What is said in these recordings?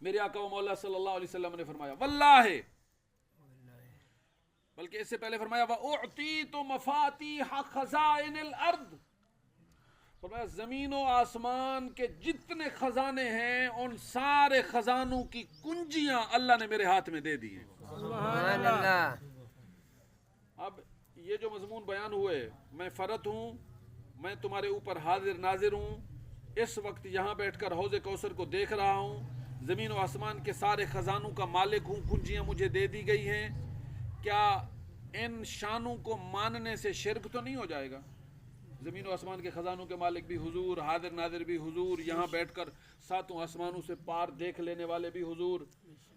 میرے آقا و مولا صلی اللہ علیہ وسلم نے فرمایا واللہ، بلکہ اس سے پہلے فرمایا وَأُعْطِيتُ مَفَاتِيحَ خَزَائِنِ الْأَرْضِ، فرمایا زمین و آسمان کے جتنے خزانے ہیں ان سارے خزانوں کی کنجیاں اللہ نے میرے ہاتھ میں دے دی ہیں۔ سبحان اللہ۔ اب یہ جو مضمون بیان ہوئے، میں فرت ہوں، میں تمہارے اوپر حاضر ناظر ہوں، اس وقت یہاں بیٹھ کر حوض کوثر کو دیکھ رہا ہوں، زمین و آسمان کے سارے خزانوں کا مالک ہوں، کنجیاں مجھے دے دی گئی ہیں، کیا ان شانوں کو ماننے سے شرک تو نہیں ہو جائے گا؟ زمین و آسمان کے خزانوں کے مالک بھی حضور، حاضر ناظر بھی حضور، یہاں بیٹھ کر ساتوں آسمانوں سے پار دیکھ لینے والے بھی حضور۔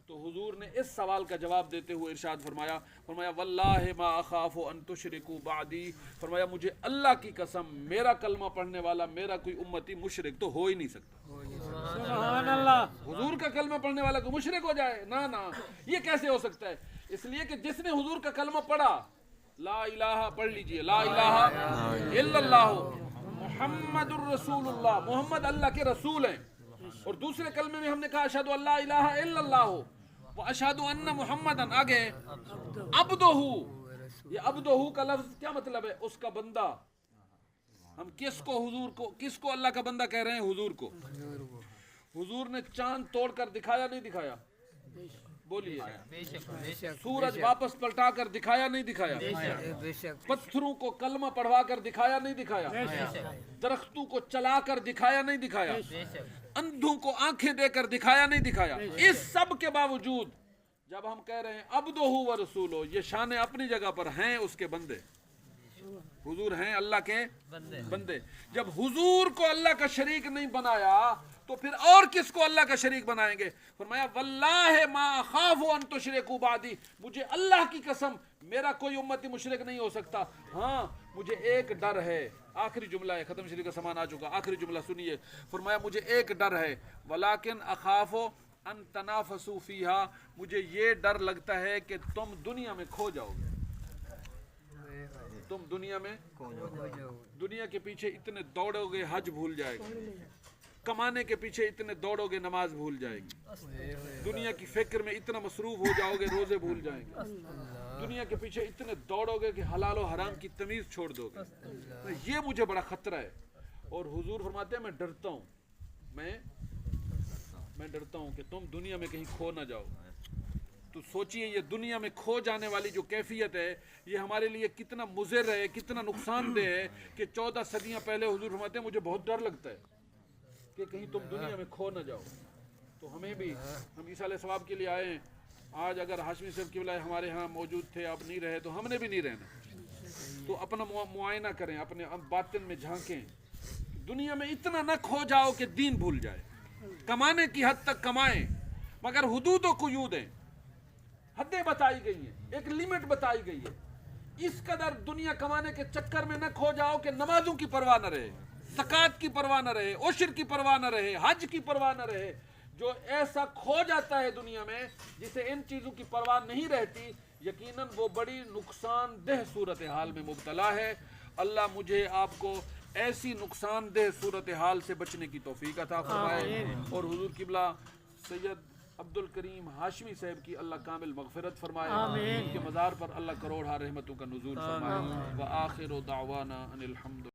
تو حضور نے اس سوال کا جواب دیتے ہوئے ارشاد فرمایا واللہ ما اخاف ان تشرکوا بعدی، فرمایا مجھے اللہ کی قسم میرا کلمہ پڑھنے والا میرا کوئی امتی مشرک تو ہو ہی نہیں سکتا۔ سبحان اللہ۔ حضور کا کلمہ پڑھنے والا کوئی مشرک ہو جائے؟ نہ، یہ کیسے ہو سکتا ہے؟ اس لیے کہ جس نے حضور کا کلمہ پڑھا، لا الہ پڑھ لیجئے، لا الہ الا اللہ محمد الرسول اللہ، محمد اللہ کے رسول ہیں۔ اور دوسرے کلمے میں ہم نے کہا اشہد ان لا الہ الا اللہ واشہد ان محمدن، آگے عبدہ، یہ عبدہ کا لفظ کیا مطلب ہے؟ اس کا بندہ۔ ہم کس کو اللہ کا بندہ کہہ رہے ہیں؟ حضور کو۔ حضور نے چاند توڑ کر دکھایا نہیں دکھایا؟ بولیے۔ سورج واپس پلٹا کر دکھایا نہیں دکھایا؟ پتھروں کو کلمہ پڑھوا کر دکھایا نہیں دکھایا؟ درختوں کو چلا کر دکھایا نہیں دکھایا؟ اندھوں کو آنکھیں دے کر دکھایا نہیں دکھایا؟ اس سب کے باوجود جب ہم کہہ رہے ہیں عبدہ و رسولہ، یہ شان اپنی جگہ پر ہیں اس کے بندے، حضور ہیں اللہ کے بندے۔ جب حضور کو اللہ کا شریک نہیں بنایا تو پھر اور کس کو اللہ کا شریک بنائیں گے؟ فرمایا واللہ ما اخاف ان تشرکوا بعدی، مجھے اللہ کی قسم میرا کوئی امتی مشرک نہیں ہو سکتا، ہاں مجھے ایک ڈر ہے۔ آخری جملہ ہے، ختم شریف کا سامان آ چکا، آخری جملہ سنیے۔ فرمایا مجھے ایک ڈر ہے، ولیکن اخاف ان تنافسوا فیہا، مجھے یہ ڈر لگتا ہے کہ تم دنیا میں کھو جاؤ گے، تم دنیا میں دنیا کے پیچھے اتنے دوڑو گے حج بھول جائے گا، کمانے کے پیچھے اتنے دوڑو گے نماز بھول جائے گی، دنیا کی فکر میں اتنا مصروف ہو جاؤ گے روزے بھول جائیں گے، دنیا کے پیچھے اتنے دوڑو گے کہ حلال و حرام کی تمیز چھوڑ دو گے۔ تو یہ مجھے بڑا خطرہ ہے۔ اور حضور فرماتے ہیں میں ڈرتا ہوں، میں ڈرتا ہوں کہ تم دنیا میں کہیں کھو نہ جاؤ۔ تو سوچئے یہ دنیا میں کھو جانے والی جو کیفیت ہے یہ ہمارے لیے کتنا مضر ہے، کتنا نقصان دہ ہے کہ 14 صدیاں پہلے حضور فرماتے ہیں مجھے بہت ڈر لگتا ہے کہ کہیں تم دنیا میں کھو نہ جاؤ۔ تو ہمیں بھی، ہم عیسیٰ علیہ السلام کے لیے آئے ہیں، آج اگر ہاشمی صاحب کی بلائے ہمارے ہاں موجود تھے، اب نہیں رہے، تو ہم نے بھی نہیں رہنا۔ تو اپنا معائنہ کریں، اپنے باطن میں جھانکیں، دنیا میں اتنا نہ کھو جاؤ کہ دین بھول جائے۔ کمانے کی حد تک کمائیں، مگر حدود و قیود ہیں، حدیں بتائی گئی ہیں، ایک لیمٹ بتائی گئی ہے۔ اس قدر دنیا کمانے کے چکر میں نہ کھو جاؤ کہ نمازوں کی پرواہ نہ رہے، زکوٰۃ کی پرواہ نہ رہے، عشر کی پرواہ نہ رہے، حج کی پرواہ نہ رہے۔ جو ایسا کھو جاتا ہے دنیا میں جسے ان چیزوں کی پرواہ نہیں رہتی، یقیناً وہ بڑی نقصان دہ صورتحال میں مبتلا ہے۔ اللہ مجھے آپ کو ایسی نقصان دہ صورتحال سے بچنے کی توفیق عطا فرمائے، اور حضور قبلہ سید عبد الکریم ہاشمی صاحب کی اللہ کامل مغفرت فرمائے، ان کے مزار پر اللہ کروڑ رحمتوں کا نزول فرمائے۔ وآخر دعوانا ان الحمد